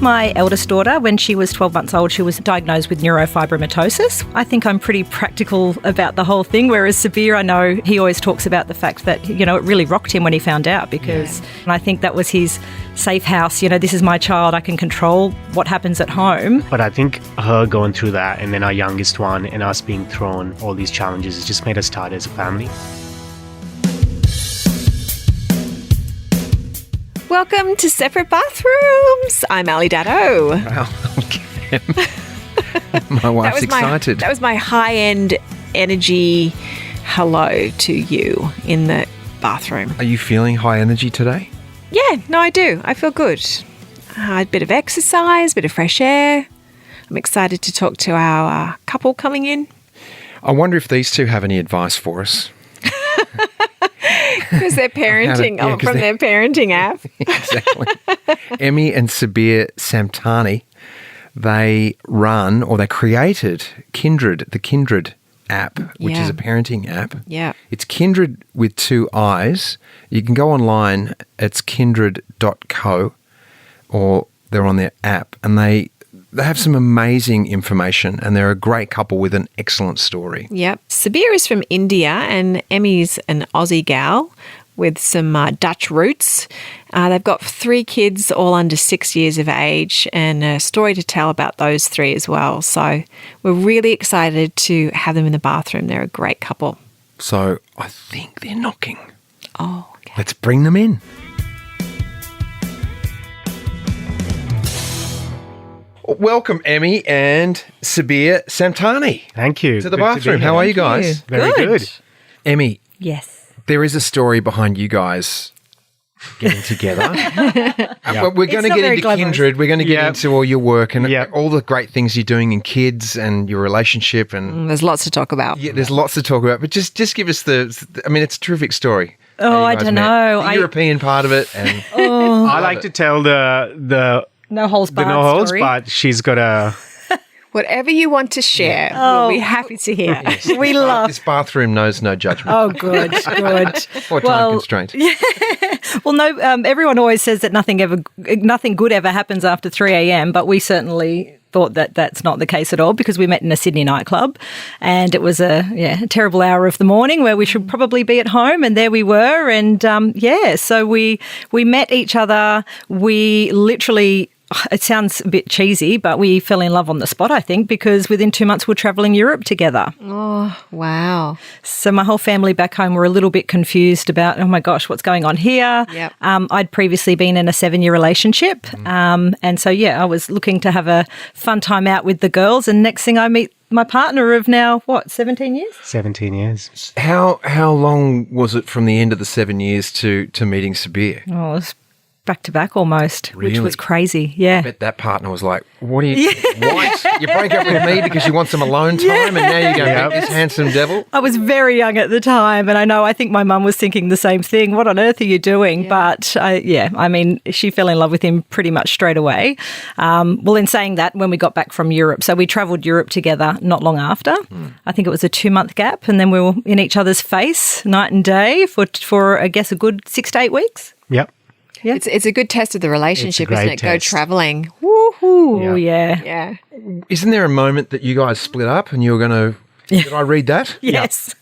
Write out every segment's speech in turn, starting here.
My eldest daughter, when she was 12 months old, she was diagnosed with neurofibromatosis. I think I'm pretty practical about the whole thing, whereas Sabir, I know he always talks about the fact that, it really rocked him when he found out because I think that was his safe house. This is my child. I can control what happens at home. But I think her going through that and then our youngest one and us being thrown all these challenges has just made us tighter as a family. Welcome to Separate Bathrooms. I'm Brahe-Daddo. Wow. My wife's excited. That was my high-end energy hello to you in the bathroom. Are you feeling high energy today? Yeah, no, I do. I feel good. A bit of exercise, a bit of fresh air. I'm excited to talk to our couple coming in. I wonder if these two have any advice for us. Because they're parenting from their parenting app. Exactly. Emmy and Sabir Samtani, they created Kindred, the Kindred app, which is a parenting app. Yeah. It's Kindred with 2 I's. You can go online, it's kindred.co, or they're on their app, and they have some amazing information, and they're a great couple with an excellent story. Yep. Sabir is from India and Emmy's an Aussie gal with some Dutch roots. They've got 3 kids, all under 6 years of age, and a story to tell about those 3 as well. So we're really excited to have them in the bathroom. They're a great couple. So I think they're knocking. Oh, okay. Let's bring them in. Welcome, Emmy and Sabir Samtani. Thank you. To the Good to be bathroom. here. How are you guys? Very good. Emmy, Yes. there is a story behind you guys getting together. We're going to not get very into glamorous. Kindred. We're going to get into all your work and Yeah. all the great things you're doing in kids and your relationship. And There's lots to talk about. yeah, there's lots to talk about. But just give us it's a terrific story. Oh, how you I guys don't met. know. The European part of it. And I like to tell the No holds barred no holds, story. but she's got a... Whatever you want to share, we'll be happy to hear. We love. this bathroom knows no judgment Oh, good, good. or time constraint. Well, no. Everyone always says that nothing good ever happens after 3 a.m. But we certainly thought that that's not the case at all because we met in a Sydney nightclub, and it was a terrible hour of the morning where we should probably be at home, and there we were, and so we met each other. We literally. It sounds a bit cheesy, but we fell in love on the spot, I think, because within 2 months we're travelling Europe together. Oh, wow. So my whole family back home were a little bit confused about, oh my gosh, what's going on here? Yep. I'd previously been in a 7-year relationship. And so, I was looking to have a fun time out with the girls. And next thing I meet my partner of now, 17 years? 17 years. How long was it from the end of the 7 years to meeting Sabir? Oh, it was back to back almost, which Really? was crazy. Yeah. I bet that partner was like, what do you want? You break up with me because you want some alone time and now you're going to meet this handsome devil? I was very young at the time, and I think my mum was thinking the same thing. What on earth are you doing? But she fell in love with him pretty much straight away. In saying that, when we got back from Europe, so we travelled Europe together not long after. I think it was a 2-month gap, and then we were in each other's face night and day for I guess a good 6 to 8 weeks. Yep. Yeah. It's a good test of the relationship, It's a isn't great it? Go test. travelling. Oh yeah. Yeah. Isn't there a moment that you guys split up and you were going to... Did I read that? Yes.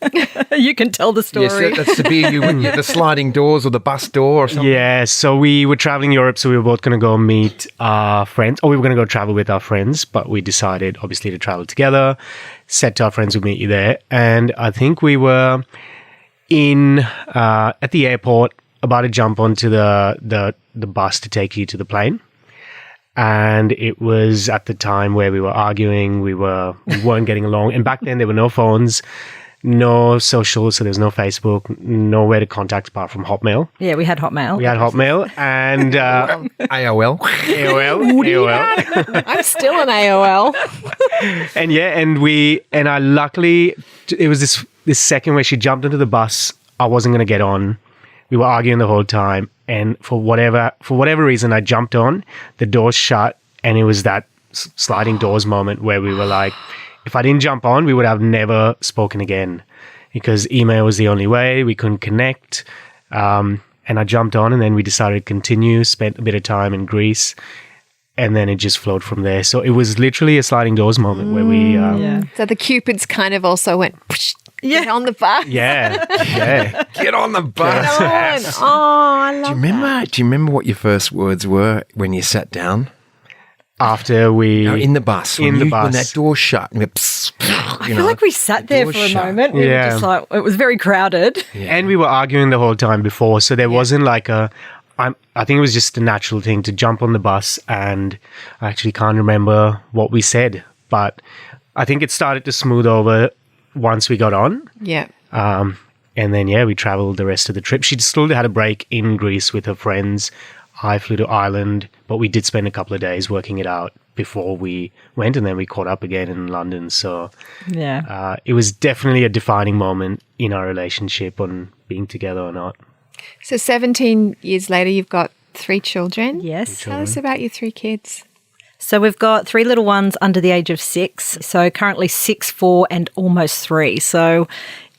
You can tell the story. Yes, that's Sabir. You went the sliding doors or the bus door or something. Yeah, so we were traveling Europe, so we were both going to go meet our friends, or we were going to go travel with our friends, but we decided, obviously, to travel together, said to our friends we'd meet you there, and I think we were at the airport, about to jump onto the bus to take you to the plane. And it was at the time where we were arguing, we weren't getting along. And back then there were no phones, no social, so there's no Facebook, nowhere to contact apart from Hotmail. Yeah, we had Hotmail. We had Hotmail and AOL. AOL. I'm still an AOL. and I luckily, it was this second where she jumped into the bus. I wasn't going to get on. We were arguing the whole time, and for whatever reason, I jumped on. The door shut, and it was that sliding doors moment where we were like, if I didn't jump on, we would have never spoken again, because email was the only way. We couldn't connect, and I jumped on, and then we decided to continue. Spent a bit of time in Greece, and then it just flowed from there. So it was literally a sliding doors moment where we, So the Cupids kind of also went, get on the bus. yeah. Get on the bus. Get on. Oh, I love Do you remember what your first words were when you sat down? After we, In the bus. In the bus. When that door shut. And I feel like we sat there for a moment. We were Yeah. just like, it was very crowded. and we were arguing the whole time before, so there wasn't like I think it was just a natural thing to jump on the bus, and I actually can't remember what we said, but I think it started to smooth over once we got on. Yeah. And then, we traveled the rest of the trip. She still had a break in Greece with her friends. I flew to Ireland, but we did spend a couple of days working it out before we went, and then we caught up again in London. So it was definitely a defining moment in our relationship on being together or not. So 17 years later, you've got 3 children. Yes. Tell us about your 3 kids. So we've got 3 little ones under the age of 6. So currently 6, 4 and almost 3. So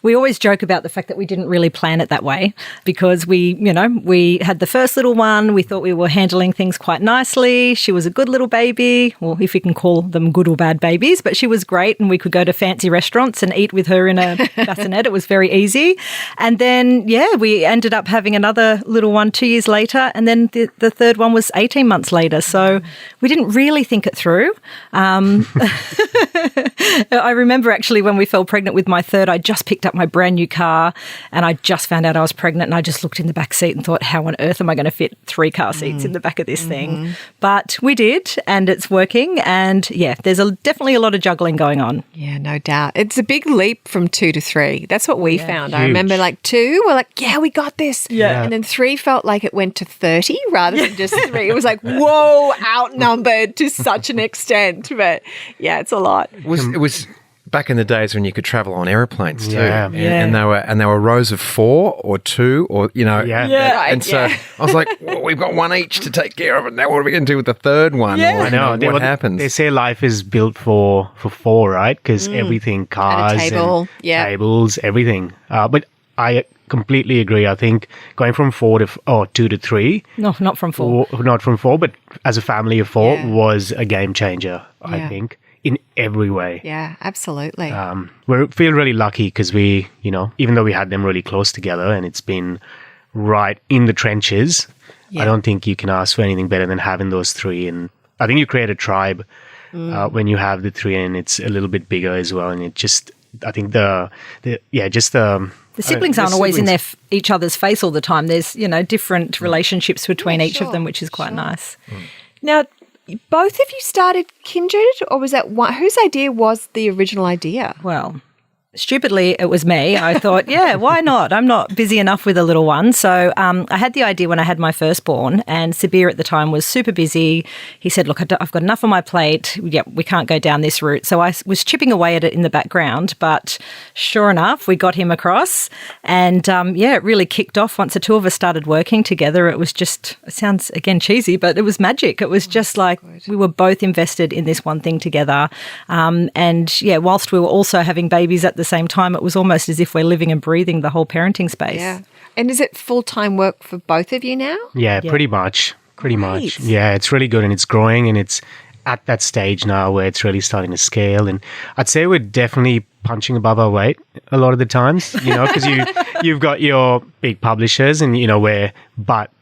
we always joke about the fact that we didn't really plan it that way because we had the first little one. We thought we were handling things quite nicely. She was a good little baby, well, if you can call them good or bad babies, but she was great and we could go to fancy restaurants and eat with her in a bassinet. It was very easy. And then, we ended up having another little one 2 years later, and then the third one was 18 months later. So we didn't really think it through. I remember actually when we fell pregnant with my third, I just picked up my brand new car and I just found out I was pregnant, and I just looked in the back seat and thought, how on earth am I going to fit 3 car seats in the back of this thing? But we did, and it's working, and there's definitely a lot of juggling going on. Yeah, no doubt. It's a big leap from 2 to 3. That's what we found. I Huge. remember 2, we're like, we got this. Yeah. And then 3 felt like it went to 30 rather than just 3. It was like, whoa, outnumbered to such an extent. But it's a lot. It was back in the days when you could travel on aeroplanes too. Yeah. And they were rows of 4 or 2 or and so I was like, well, we've got 1 each to take care of it. Now what are we going to do with the third one? Yeah. Or, I know. what happens? They say life is built for 4, right? Because everything, cars, table, and yeah. tables, everything. But I completely agree. I think going from 2 to 3. No, not from 4. Not from 4, but as a family of 4 Yeah. was a game changer, I Yeah. think, in every way. Yeah, absolutely. We feel really lucky because we, even though we had them really close together and it's been right in the trenches, I don't think you can ask for anything better than having those 3. And I think you create a tribe when you have the 3, and it's a little bit bigger as well. And it just, I think the siblings aren't always in each other's face all the time. There's, different relationships between each of them, which is quite nice. Now, both of you started Kindred, or was that one? Whose idea was the original idea? Well, stupidly, it was me. I thought, why not? I'm not busy enough with a little one. So I had the idea when I had my firstborn, and Sabir at the time was super busy. He said, look, I've got enough on my plate. Yeah, we can't go down this route. So I was chipping away at it in the background, but sure enough, we got him across. And it really kicked off once the 2 of us started working together. It was just, it sounds again cheesy, but it was magic. It was just like we were both invested in this one thing together. Whilst we were also having babies at the same time, it was almost as if we're living and breathing the whole parenting space. Yeah. And is it full-time work for both of you now? Yeah, pretty much. Pretty Great. much. Yeah, it's really good, and it's growing, and it's at that stage now where it's really starting to scale. And I'd say we're definitely punching above our weight a lot of the times, because you've got your big publishers and,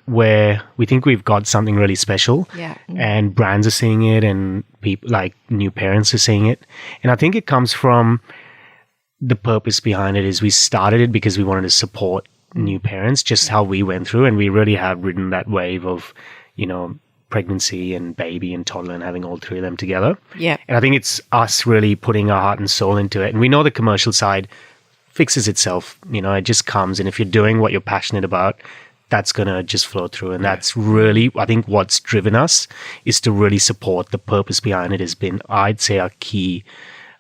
where we think we've got something really special, and brands are seeing it, and people like new parents are seeing it. And I think it comes from the purpose behind it is we started it because we wanted to support new parents, just how we went through, and we really have ridden that wave of, pregnancy and baby and toddler and having all 3 of them together. Yeah. And I think it's us really putting our heart and soul into it. And we know the commercial side fixes itself. It just comes. And if you're doing what you're passionate about, that's going to just flow through. And that's really, I think, what's driven us is to really support the purpose behind it has been, I'd say, our key.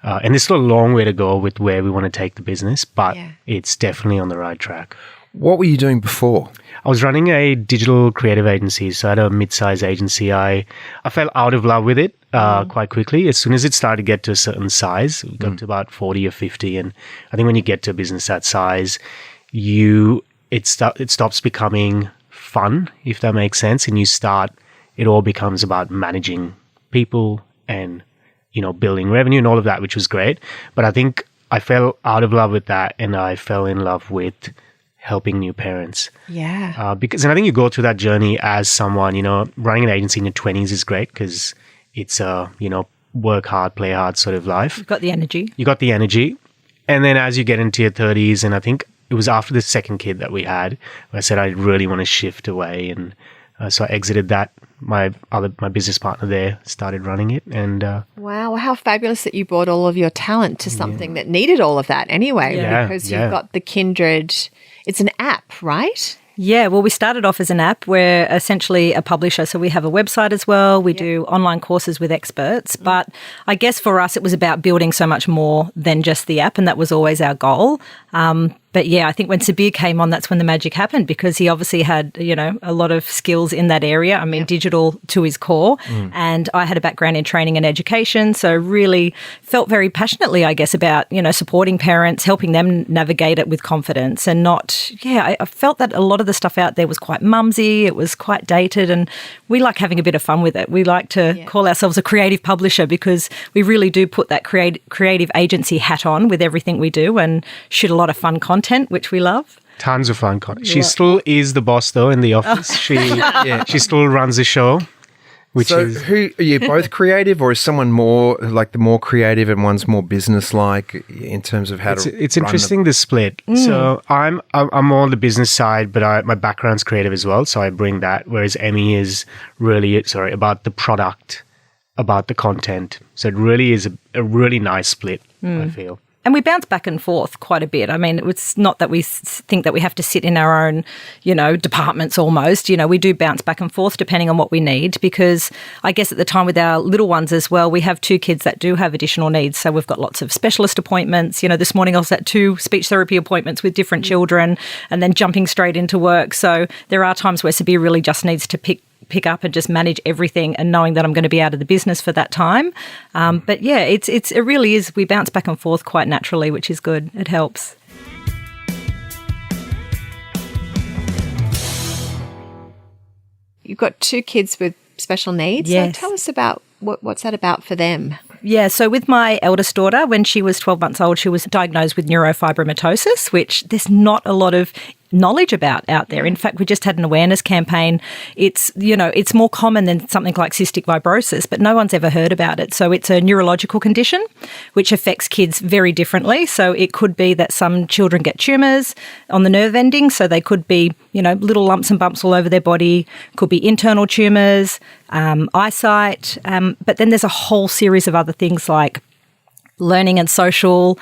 And there's still a long way to go with where we want to take the business, but it's definitely on the right track. What were you doing before? I was running a digital creative agency, so I had a mid-size agency. I fell out of love with it quite quickly. As soon as it started to get to a certain size, we got to about 40 or 50, and I think when you get to a business that size, it stops becoming fun, if that makes sense, and you start it all becomes about managing people and, building revenue and all of that, which was great. But I think I fell out of love with that, and I fell in love with helping new parents. Yeah. And I think you go through that journey as someone, running an agency in your 20s is great because it's a, work hard, play hard sort of life. You've got the energy. You got the energy. And then as you get into your 30s, and I think it was after the second kid that we had, where I said I really want to shift away. And so I exited that. My business partner there started running it. And wow, how fabulous that you brought all of your talent to something that needed all of that anyway, because you've got the Kindred. It's an app, right? Yeah, well, we started off as an app. We're essentially a publisher, so we have a website as well. We do online courses with experts. But I guess for us, it was about building so much more than just the app, and that was always our goal. But yeah, I think when Sabir came on, that's when the magic happened, because he obviously had, a lot of skills in that area. I mean, digital to his core. And I had a background in training and education. So really felt very passionately, I guess, about, supporting parents, helping them navigate it with confidence and not, I felt that a lot of the stuff out there was quite mumsy. It was quite dated, and we like having a bit of fun with it. We like to call ourselves a creative publisher because we really do put that creative agency hat on with everything we do and shoot a lot of fun content, which we love. Tons of fun content. She still is the boss, though, in the office. She still runs the show. Who are you both creative, or is someone more like the more creative and one's more business-like in terms of how to? It's interesting the split. So I'm more on the business side, but my background's creative as well, so I bring that. Whereas Emmy is really about the product, about the content. So it really is a really nice split. I feel. And we bounce back and forth quite a bit. I mean, it's not that we think that we have to sit in our own, departments almost. We do bounce back and forth depending on what we need, because I guess at the time with our little ones as well, we have 2 kids that do have additional needs. So we've got lots of specialist appointments. This morning I was at 2 speech therapy appointments with different children and then jumping straight into work. So there are times where Sabir really just needs to pick up and just manage everything, and knowing that I'm going to be out of the business for that time. But yeah, it really is. We bounce back and forth quite naturally, which is good. It helps. You've got 2 kids with special needs. Yes. So tell us about what's that about for them? Yeah, so with my eldest daughter, when she was 12 months old, she was diagnosed with neurofibromatosis, which there's not a lot of knowledge about out there. In fact, we just had an awareness campaign. It's, it's more common than something like cystic fibrosis, but no one's ever heard about it. So it's a neurological condition which affects kids very differently. So it could be that some children get tumours on the nerve ending. So they could be, little lumps and bumps all over their body, could be internal tumours, eyesight. But then there's a whole series of other things like learning and social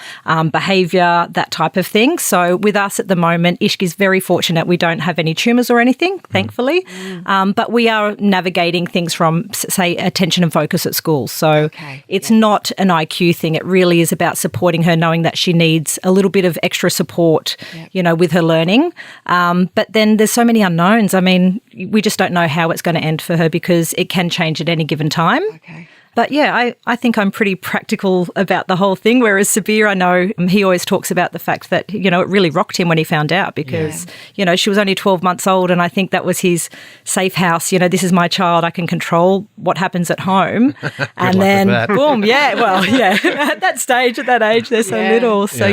behaviour, that type of thing. So with us at the moment, Ishki's very fortunate. We don't have any tumours or anything, thankfully. But we are navigating things from, say, attention and focus at school. So it's not an IQ thing. It really is about supporting her, knowing that she needs a little bit of extra support, with her learning. But then there's so many unknowns. I mean, we just don't know how it's going to end for her because it can change at any given time. But yeah, I think I'm pretty practical about the whole thing, whereas Sabir, I know he always talks about the fact that, it really rocked him when he found out because, she was only 12 months old, and I think that was his safe house. This is my child. I can control what happens at home. And then, boom, at that stage, at that age, they're so little. So,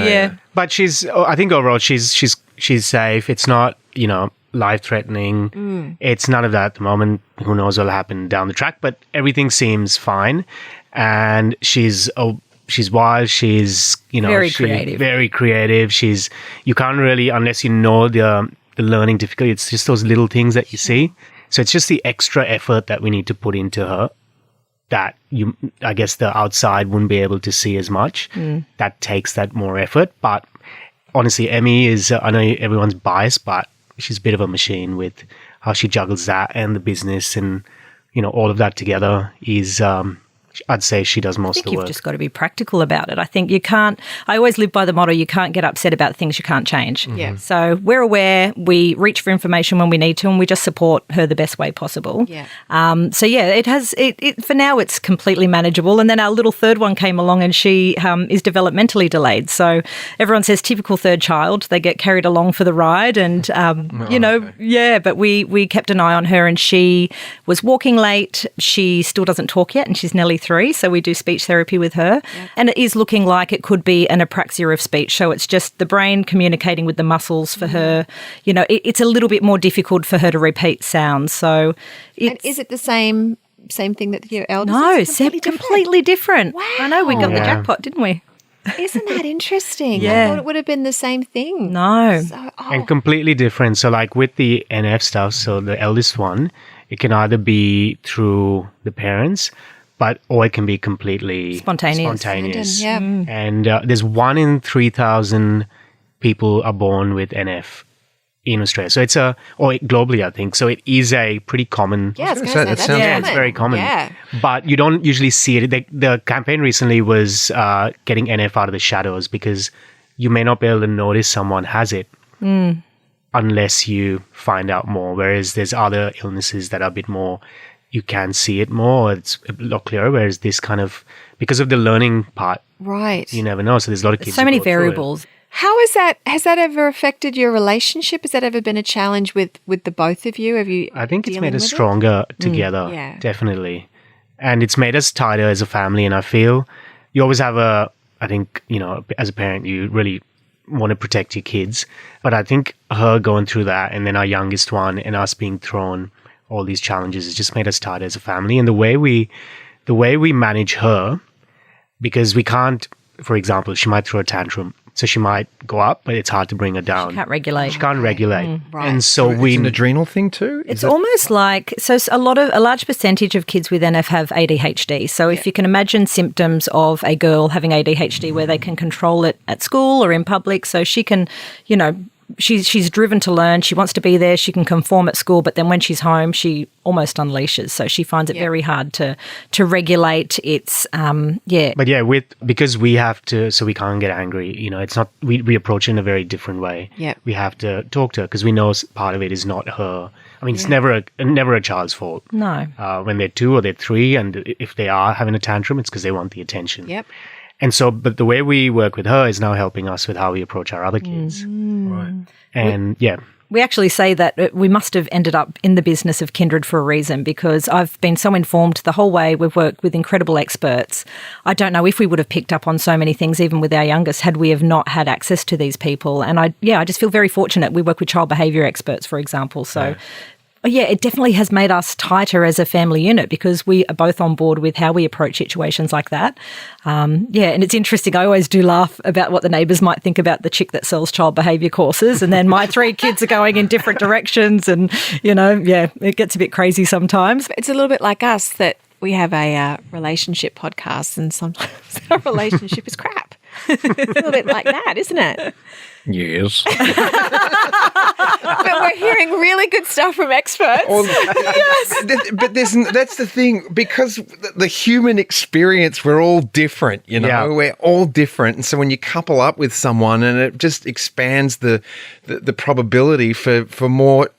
But I think overall she's safe. It's not, life-threatening. It's none of that at the moment. Who knows what'll happen down the track, but everything seems fine. And she's wild. She's, very creative. Very creative. You can't really, unless you know the learning difficulty, it's just those little things that you see. So it's just the extra effort that we need to put into her that I guess the outside wouldn't be able to see as much. That takes that more effort. But honestly, Emmy is, I know everyone's biased, but she's a bit of a machine with how she juggles that and the business, and all of that together is I'd say she does most I of think the you've work. just got to be practical about it. I think you can't, I always live by the motto, you can't get upset about things you can't change. Yeah. So we're aware, we reach for information when we need to, and we just support her the best way possible. Yeah. So yeah, it for now it's completely manageable. And then our little third one came along, and she is developmentally delayed. So everyone says typical third child, they get carried along for the ride, and but we kept an eye on her, and she was walking late. She still doesn't talk yet, and she's nearly 3, so we do speech therapy with her. Yep. And it is looking like it could be an apraxia of speech. So it's just the brain communicating with the muscles for her. It's a little bit more difficult for her to repeat sounds. So and is it the same thing that your eldest No, is? completely different. Wow. I know, we got the jackpot, didn't we? Isn't that interesting? Yeah. I thought it would have been the same thing. No. So, And completely different. So like with the NF stuff, so the eldest one, it can either be through the parents, or it can be completely Spontaneous. Yeah. And there's 1 in 3,000 people are born with NF in Australia. So it's or globally, I think. So it is a pretty common. Yeah, I was That gonna say, that's sounds- Yeah, common. it's very common. Yeah. But you don't usually see it. The campaign recently was getting NF out of the shadows, because you may not be able to notice someone has it unless you find out more. Whereas there's other illnesses that are a bit more, you can see it more. It's a lot clearer. Whereas this kind of, because of the learning part, Right. you never know. So there's a lot of kids. So who many go through it. variables. How is that? Has that ever affected your relationship? Has that ever been a challenge with the both of you? Have you? I think it's dealing made us with it? stronger together. Yeah. Definitely. And it's made us tighter as a family. And I feel you always have I think, as a parent, you really want to protect your kids. But I think her going through that, and then our youngest one, and us being thrown all these challenges, has just made us tighter as a family. And the way we manage her, because we can't, for example, she might throw a tantrum. So she might go up, but it's hard to bring her down. She can't regulate. She can't regulate. right. And so It's an adrenal thing too? It's almost like, so a large percentage of kids with NF have ADHD. So if you can imagine symptoms of a girl having ADHD where they can control it at school or in public, so she can, she's driven to learn. She wants to be there. She can conform at school, but then when she's home, she almost unleashes. So she finds it very hard to regulate. It's But yeah, because we have to, so we can't get angry. It's not, we approach it in a very different way. Yeah. We have to talk to her, because we know part of it is not her. I mean, it's never a child's fault. no. When they're 2 or they're 3, and if they are having a tantrum, it's because they want the attention. Yep. And so, but the way we work with her is now helping us with how we approach our other kids. Right. And We actually say that we must have ended up in the business of Kindred for a reason, because I've been so informed the whole way. We've worked with incredible experts. I don't know if we would have picked up on so many things, even with our youngest, had we have not had access to these people. And I just feel very fortunate. We work with child behaviour experts, for example. So it definitely has made us tighter as a family unit, because we are both on board with how we approach situations like that. And it's interesting. I always do laugh about what the neighbours might think about the chick that sells child behaviour courses, and then my 3 kids are going in different directions, and it gets a bit crazy sometimes. It's a little bit like us, that we have a relationship podcast, and sometimes our relationship is crap. It's a little bit like that, isn't it? Yes. But we're hearing really good stuff from experts. But that's the thing, because the human experience, we're all different, Yeah. We're all different. And so when you couple up with someone, and it just expands the probability for more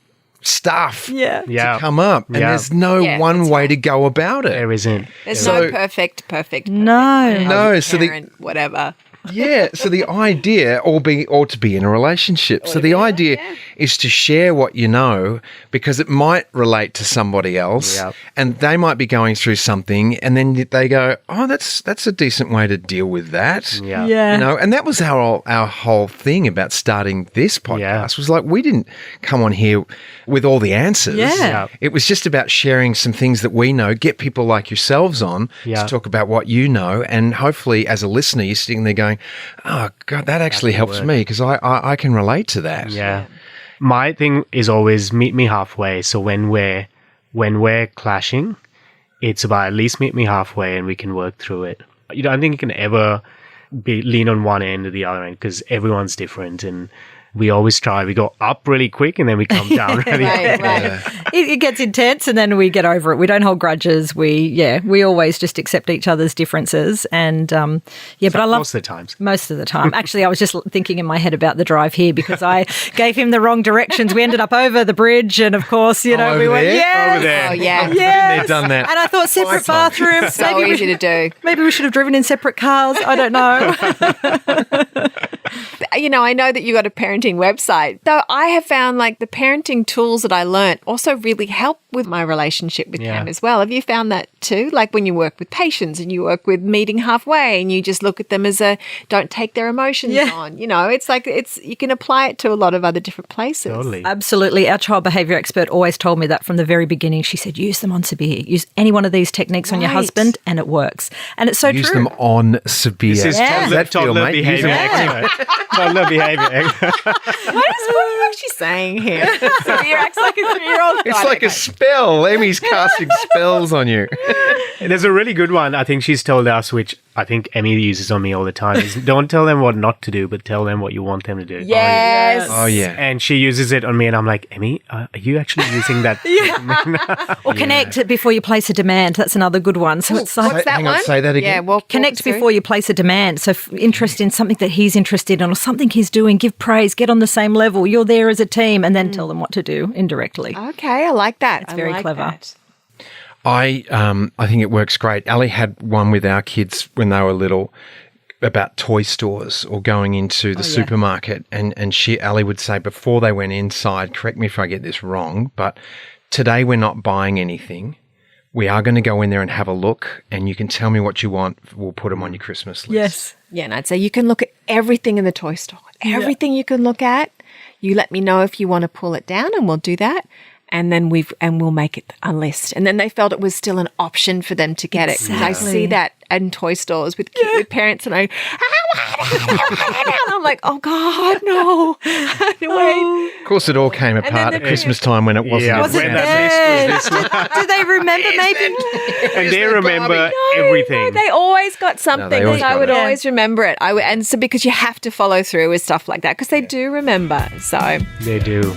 stuff to come up. And there's no one way to go about it. there isn't. There's no perfect. No. So parent, whatever. so the idea, or to be in a relationship. So the idea is to share what you know, because it might relate to somebody else, and they might be going through something, and then they go, "Oh, that's a decent way to deal with that." Yeah. And that was our whole thing about starting this podcast. Was like, we didn't come on here with all the answers. Yeah. It was just about sharing some things that we know, get people like yourselves on to talk about what you know, and hopefully as a listener, you're sitting there going, "Oh God, that actually helps me, because I can relate to that." Yeah. My thing is always meet me halfway. So when we're clashing, it's about at least meet me halfway and we can work through it. I don't think you can ever lean on one end or the other end, because everyone's different. And we always try. We go up really quick and then we come down really Right, right. It gets intense and then we get over it. We don't hold grudges. We always just accept each other's differences. And but I love most of the times. Most of the time. Actually, I was just thinking in my head about the drive here because I gave him the wrong directions. We ended up over the bridge and of course, we over went, there? yes. Over there. Oh, yeah. Yes. They've done that. And I thought separate bathrooms. So easy to do. Maybe we should have driven in separate cars. I don't know. I know that you got a parenting website. Though I have found like the parenting tools that I learnt also really help with my relationship with Cam as well. Have you found that too? Like when you work with patients and you work with meeting halfway and you just look at them as don't take their emotions on. It's like you can apply it to a lot of other different places. Totally. Absolutely. Our child behaviour expert always told me that from the very beginning. She said, use them on Sabir. Use any one of these techniques on your husband and it works. And it's so Use true. them on Sabir. This is How does that feel, toddler mate? Use behavior them- expert. Toddler behavior expert. What are you actually saying here? Sabir acts like a 3-year-old. It's like a spell. Emmy's casting spells on you. There's a really good one I think she's told us, which I think Emmy uses on me all the time, is don't tell them what not to do, but tell them what you want them to do. Yes. Oh, yeah. And she uses it on me and I'm like, Emmy, are you actually using that? Or connect before you place a demand. That's another good one. So it's like What's that Hang on, one? say that again. Yeah, well, connect before you place a demand. So interest in something that he's interested in or something he's doing, give praise, get on the same level. You're there as a team and then tell them what to do indirectly. Okay, I like that. It's very clever. I think it works great. Ali had one with our kids when they were little about toy stores or going into the supermarket, and Ali would say before they went inside, correct me if I get this wrong, but today we're not buying anything. We are going to go in there and have a look, and you can tell me what you want. We'll put them on your Christmas list. Yes. Yeah, and I'd say you can look at everything in the toy store. Everything you can look at. You let me know if you want to pull it down and we'll do that. And then we'll make it a list. And then they felt it was still an option for them to get it. 'Cause I see that in toy stores with parents and I'm like, oh God, no. Wait. Of course, it all came apart at Christmas time when it wasn't. Yeah, Was it when that list was this one. Do they remember maybe? And they remember everything. No, they always got something. they always I got would it. always remember it. And so because you have to follow through with stuff like that because they do remember. So They do.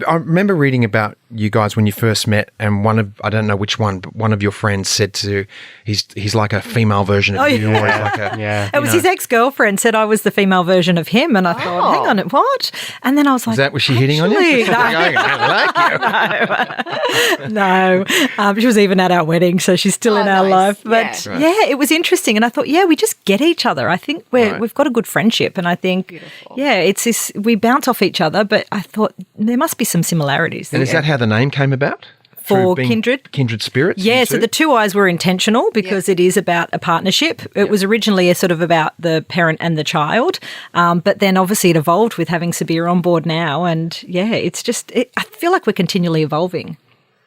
I remember reading about you guys when you first met, and I don't know which one, but one of your friends said he's like a female version of you. Or he's like a, Yeah. It was his ex-girlfriend said I was the female version of him, and I thought, hang on, what? And then I was like, was she hitting on you? actually, No, she was even at our wedding, so she's still in our nice. life. But Yeah. yeah, it was interesting, and I thought, we just get each other. I think we've got a good friendship, and I think, it's this. We bounce off each other, but I thought there must be some similarities. And is that how the name came about? For Through being Kindred? Kindred spirits? Yeah, you so two? the two eyes were intentional because it is about a partnership. It was originally a sort of about the parent and the child, but then obviously it evolved with having Sabir on board now. And it's just, I feel like we're continually evolving.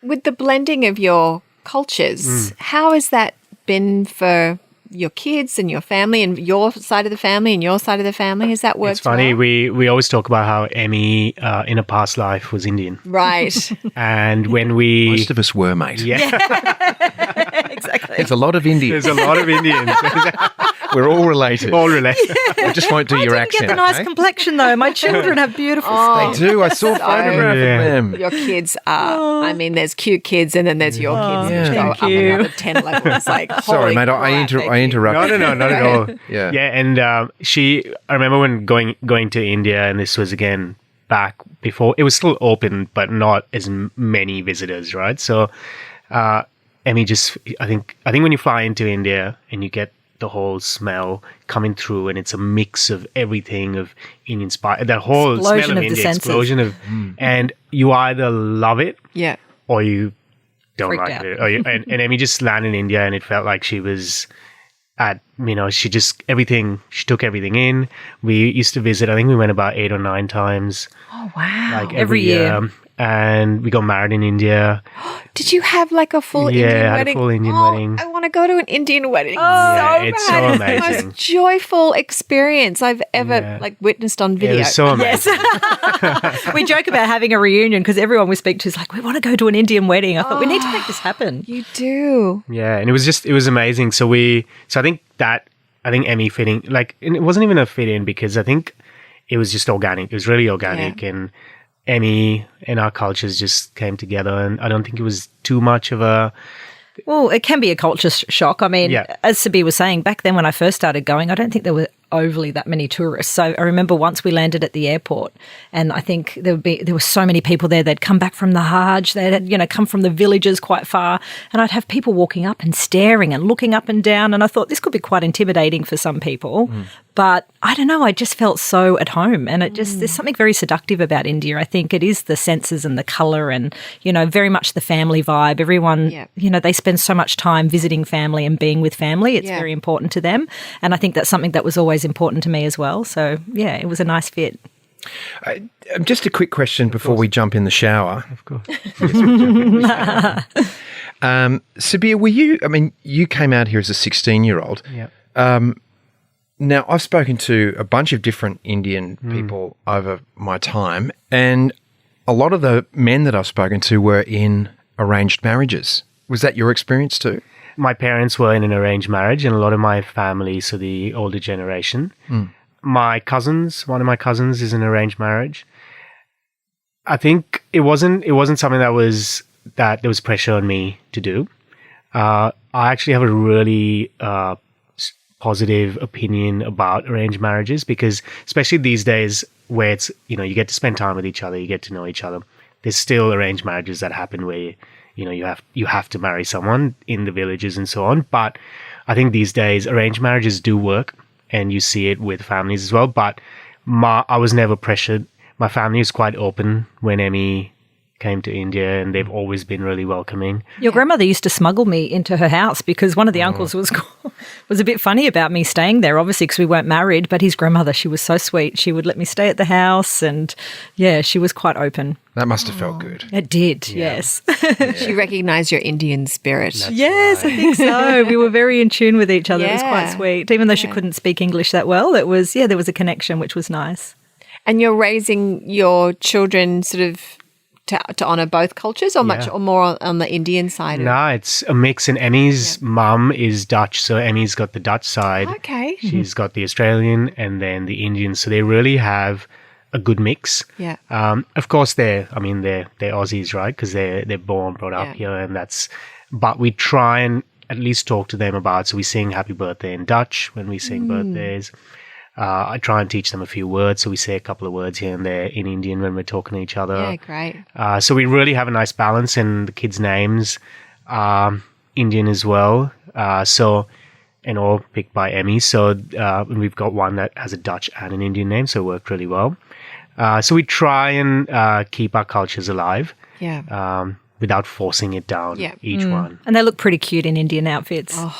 with the blending of your cultures, how has that been for your kids and your family and your side of the family and your side of the family? Has that worked? It's funny. well? We always talk about how Emmy in a past life was Indian, Right. and when we Most of us were, mate. Exactly. There's a lot of Indians. there's a lot of Indians, We're all related. all related. We just won't do your I didn't accent. get the nice okay? complexion though. My children have beautiful Oh. skin. They do. I saw a photograph Yeah. of them. Your kids are, I mean, there's cute kids and then there's your kids which go thank up you. another 10 levels. Like, Sorry, holy mate. I crap, interrupted. No, not at all. Yeah. Yeah, and I remember when going to India, and this was again back before it was still open, but not as many visitors, right? So, Emmy I think when you fly into India and you get the whole smell coming through, and it's a mix of everything of Indian spice, that whole Explosion smell of of the India, senses. explosion of, and you either love it Yeah. or you don't Freaked like out. it. Or and Emmy just landed in India, and it felt like she was at, she took everything in. We used to visit, I think we went about 8 or 9 times, Oh, wow. like Every year. And we got married in India. Did you have like a full Yeah, Indian I had a wedding? full Indian Oh, wedding. I want to go to an Indian wedding. Yeah, it's so rad. amazing. It's the most joyful experience I've ever witnessed on video. It was so amazing. We joke about having a reunion because everyone we speak to is like, we want to go to an Indian wedding. I thought we need to make this happen. You do. Yeah, and it was amazing. So I think I think Emmy fitting, like, and it wasn't even a fit in because I think it was just organic. It was really organic, and Emmy and our cultures just came together, and I don't think it was too much of a. Well, it can be a culture shock. I mean, as Sabir was saying, back then when I first started going, I don't think there were overly that many tourists. So I remember once we landed at the airport, and I think there were so many people there. They'd come back from the Hajj, they'd come from the villages quite far, and I'd have people walking up and staring and looking up and down, and I thought this could be quite intimidating for some people. But I don't know, I just felt so at home, and there's something very seductive about India. I think it is the senses and the colour and, very much the family vibe. Everyone, they spend so much time visiting family and being with family. It's very important to them, and I think that's something that was always important to me as well. So, it was a nice fit. Just a quick question before we jump in the shower. Of course. Sabir, you came out here as a 16-year-old. Yeah. Now, I've spoken to a bunch of different Indian people over my time, and a lot of the men that I've spoken to were in arranged marriages. Was that your experience too? My parents were in an arranged marriage, and a lot of my family, so the older generation. One of my cousins is in arranged marriage. I think it wasn't something that there was pressure on me to do. I actually have a really positive opinion about arranged marriages because, especially these days where it's, you get to spend time with each other, you get to know each other. There's still arranged marriages that happen where, you have to marry someone in the villages and so on. But I think these days arranged marriages do work, and you see it with families as well. But I was never pressured. My family was quite open when Emmy came to India, and they've always been really welcoming. Your grandmother used to smuggle me into her house because one of the uncles was a bit funny about me staying there, obviously, because we weren't married. But his grandmother, she was so sweet. She would let me stay at the house, and she was quite open. That must have felt good. It did, yes. She recognised your Indian spirit. Yes, right. I think so. We were very in tune with each other. It was quite sweet. Even though she couldn't speak English that well, there was a connection, which was nice. And you're raising your children sort of to honour both cultures, or much or more on the Indian side? No, it's a mix. And Emmy's mum is Dutch, so Emmy's got the Dutch side. Okay. She's got the Australian and then the Indian. So they really have a good mix. Yeah. Of course, they're Aussies, right? Because they're brought up here, and that's. But we try and at least talk to them about. So we sing Happy Birthday in Dutch when we sing birthdays. I try and teach them a few words, so we say a couple of words here and there in Indian when we're talking to each other. Yeah, great. So we really have a nice balance, and the kids' names are Indian as well. And all picked by Emmy. So we've got one that has a Dutch and an Indian name, so it worked really well. So we try and keep our cultures alive. Yeah. Without forcing it down each one. And they look pretty cute in Indian outfits. Oh,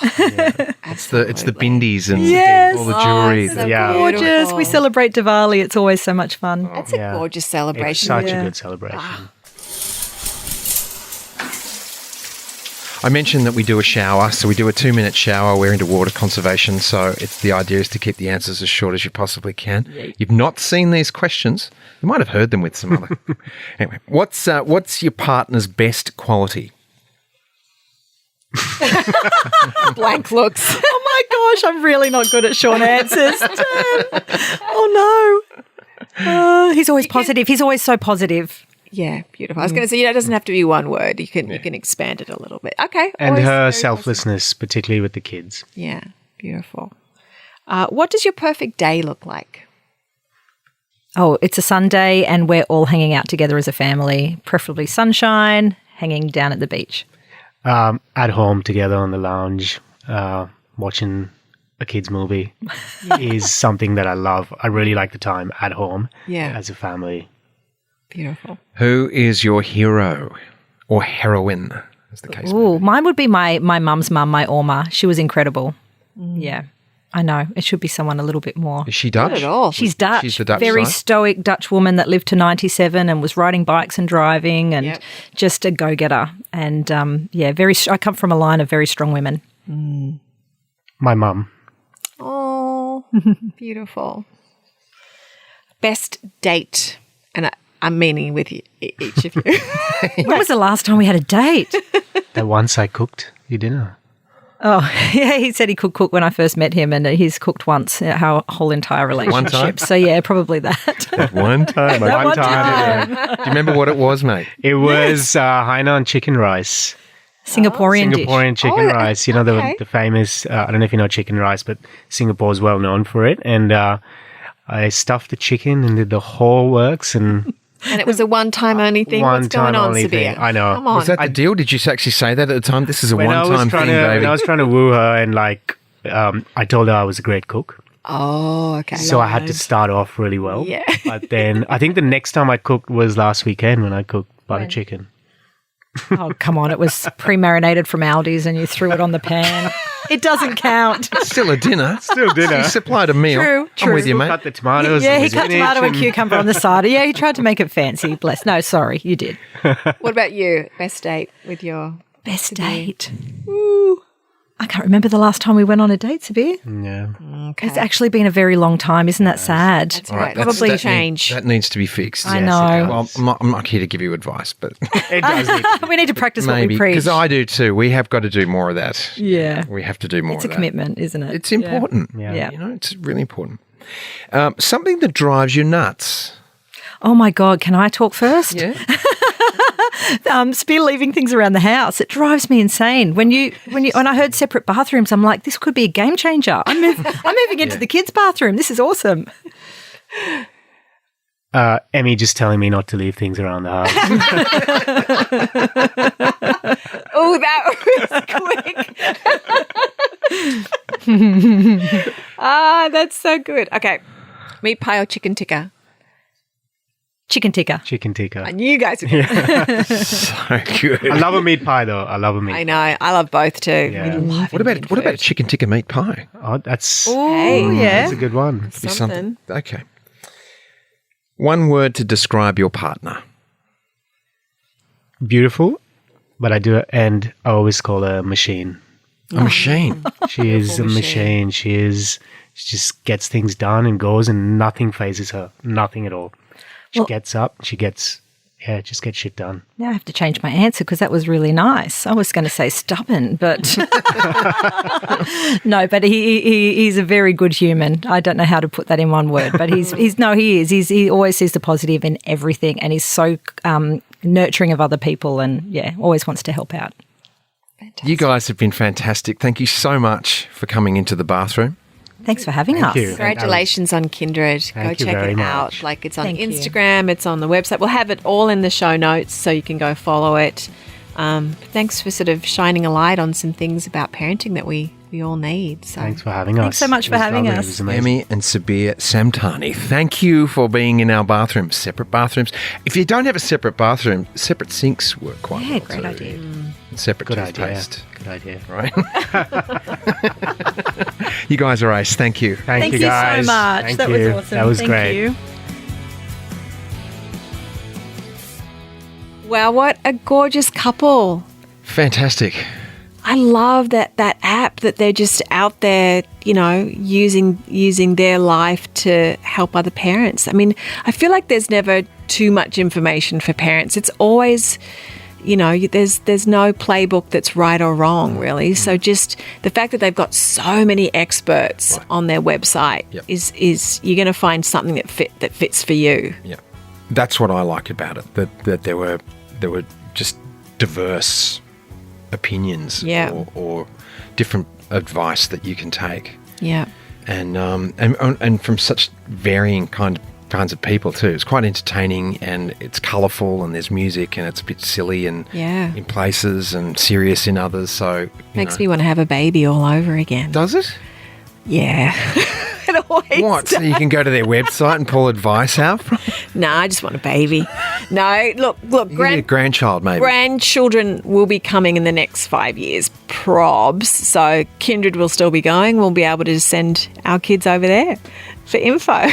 It's the bindies and Yes. all the jewelry. so Gorgeous. beautiful. We celebrate Diwali. It's always so much fun. It's a gorgeous It's celebration. such a good celebration. I mentioned that we do a shower, so we do a 2-minute shower. We're into water conservation, so the idea is to keep the answers as short as you possibly can. You've not seen these questions. You might have heard them with some other. Anyway, what's your partner's best quality? Blank looks. Oh my gosh, I'm really not good at short answers. Oh no. He's always positive. He's always so positive. Yeah, beautiful. I was going to say, it doesn't have to be one word. You can expand it a little bit. Okay. And always her very selflessness, particularly with the kids. positive. Yeah, beautiful. What does your perfect day look like? Oh, it's a Sunday and we're all hanging out together as a family, preferably sunshine, hanging down at the beach. At home together on the lounge, watching a kids' movie is something that I love. I really like the time at home as a family. Beautiful. Who is your hero or heroine, as the case may Ooh, be? mine would be my mum's mum, my Oma. She was incredible. Yeah, I know. It should be someone a little bit more. Is she Dutch? Not at all. She's Dutch. She's the Dutch very side? stoic Dutch woman that lived to 97 and was riding bikes and driving and just a go-getter. And I come from a line of very strong women. My mum. Oh, beautiful. Best date, and I'm meaning with each of you. When was the last time we had a date? That once I cooked your dinner. Oh, yeah, he said he could cook when I first met him, and he's cooked once our whole entire relationship. time? So, yeah, probably that. At one time. That one time. Do you remember what it was, mate? It was Hainan chicken rice. Singaporean dish. Singaporean chicken rice. You know, the famous, I don't know if you know chicken rice, but Singapore's well known for it. And I stuffed the chicken and did the whole works. And And it was a one-time only thing. What's going on, only Sabir? thing. I know. Come on. Was that the deal? Did you actually say that at the time? This is a when I was one-time trying thing, to, baby. when I was trying to woo her and I told her I was a great cook. Oh, okay. So I had to start off really well. Yeah. But then I think the next time I cooked was last weekend when I cooked butter chicken. Oh, come on. It was pre-marinated from Aldi's and you threw it on the pan. It doesn't count. It's still a dinner. Still dinner. You supplied a meal. True. I'm with you, mate. Cut the tomatoes. Yeah, and he the cut spinach tomato and cucumber on the side. Yeah, he tried to make it fancy. Bless. No, sorry, you did. What about you? Best date with your... Best date. Ooh. I can't remember the last time we went on a date, Sabir. Yeah. Okay. It's actually been a very long time. Isn't that sad? That's All right. right, Probably that change. That needs to be fixed. I Yes, know. it Well, I'm not here to give you advice, but It does need to We need to practice what maybe we preach. because I do too. We have got to do more of that. Yeah. We have to do more It's of a that. commitment, isn't it? It's important. Yeah. You know, it's really important. Something that drives you nuts. Oh my God, can I talk first? Yeah. Spear leaving things around the house. It drives me insane. When I heard separate bathrooms, I'm like, this could be a game changer. I'm moving into the kids' bathroom. This is awesome. Emmy just telling me not to leave things around the house. Oh, that was quick. That's so good. Okay. Meat pie or chicken tikka? Chicken tikka. Chicken tikka. I knew you guys would. So good. I love a meat pie though. I love a meat I know. I love both too. Yeah. We love What Indian about food. chicken tikka meat pie? Oh, that's Hey, that's a good one. Be something. Okay. One word to describe your partner. Beautiful, but I always call her a machine. A machine. She is a machine. She just gets things done and goes, and nothing phases her. Nothing at all. She gets up. Just gets shit done. Now I have to change my answer because that was really nice. I was going to say stubborn, but no. But he's a very good human. I don't know how to put that in one word, but he is. He always sees the positive in everything, and he's so nurturing of other people, and always wants to help out. You guys have been fantastic. Thank you so much for coming into the bathroom. Thanks for having us. you. Congratulations on Kindred. Thank Go you check very it much. out. Like it's on Thank you. Instagram, it's on the website. We'll have it all in the show notes so you can go follow it. Thanks for sort of shining a light on some things about parenting that we all need. So Thanks for having us. Thanks so much It for was having lovely. us. It was amazing. Emmy and Sabir Samtani, thank you for being in our bathrooms, separate bathrooms. If you don't have a separate bathroom, separate sinks work quite well. Great too. idea. And separate Good idea. toothpaste. Good idea. Right? You guys are ace. Thank you. Thank you guys. so much. Thank That you. was awesome. That was Thank great. you. wow, what a gorgeous couple. Fantastic. I love that app that they're just out there, using their life to help other parents. I mean, I feel like there's never too much information for parents. It's always, there's no playbook that's right or wrong, really. So just the fact that they've got so many experts on their website is you're going to find something that fits for you. Yeah. That's what I like about it, that there were just diverse opinions or different advice that you can take. Yeah. And from such varying kinds of people too. It's quite entertaining and it's colourful and there's music and it's a bit silly and in places and serious in others. So Makes me want to have a baby all over again. Does it? Yeah. It always What? So you can go to their website and pull advice out from? No, I just want a baby. No, look, You get a grandchild maybe. grandchildren will be coming in the next 5 years, probs. So Kindred will still be going. We'll be able to send our kids over there for info.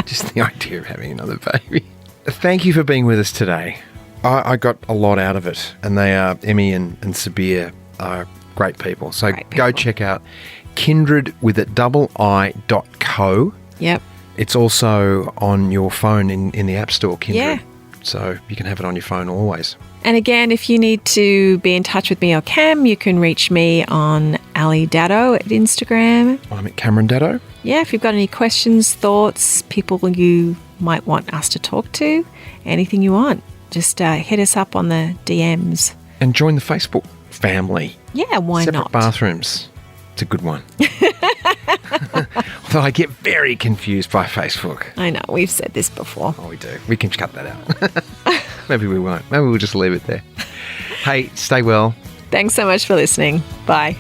Just the idea of having another baby. Thank you for being with us today. I got a lot out of it. And they are, Emmy and Sabir are great people. So go check out kindredwithai.co. Yep. It's also on your phone in the App Store, Kindred. Yeah. so you can have it on your phone always. And again, if you need to be in touch with me or Cam, you can reach me on Daddo at Instagram. I'm at Cameron Daddo. Yeah, if you've got any questions, thoughts, people you might want us to talk to, anything you want, just hit us up on the DMs. And join the Facebook family. Yeah, why Separate not? bathrooms. It's a good one. Although I get very confused by Facebook. I know, we've said this before. Oh, we do. We can cut that out. Maybe we won't. Maybe we'll just leave it there. Hey, stay well. Thanks so much for listening. Bye.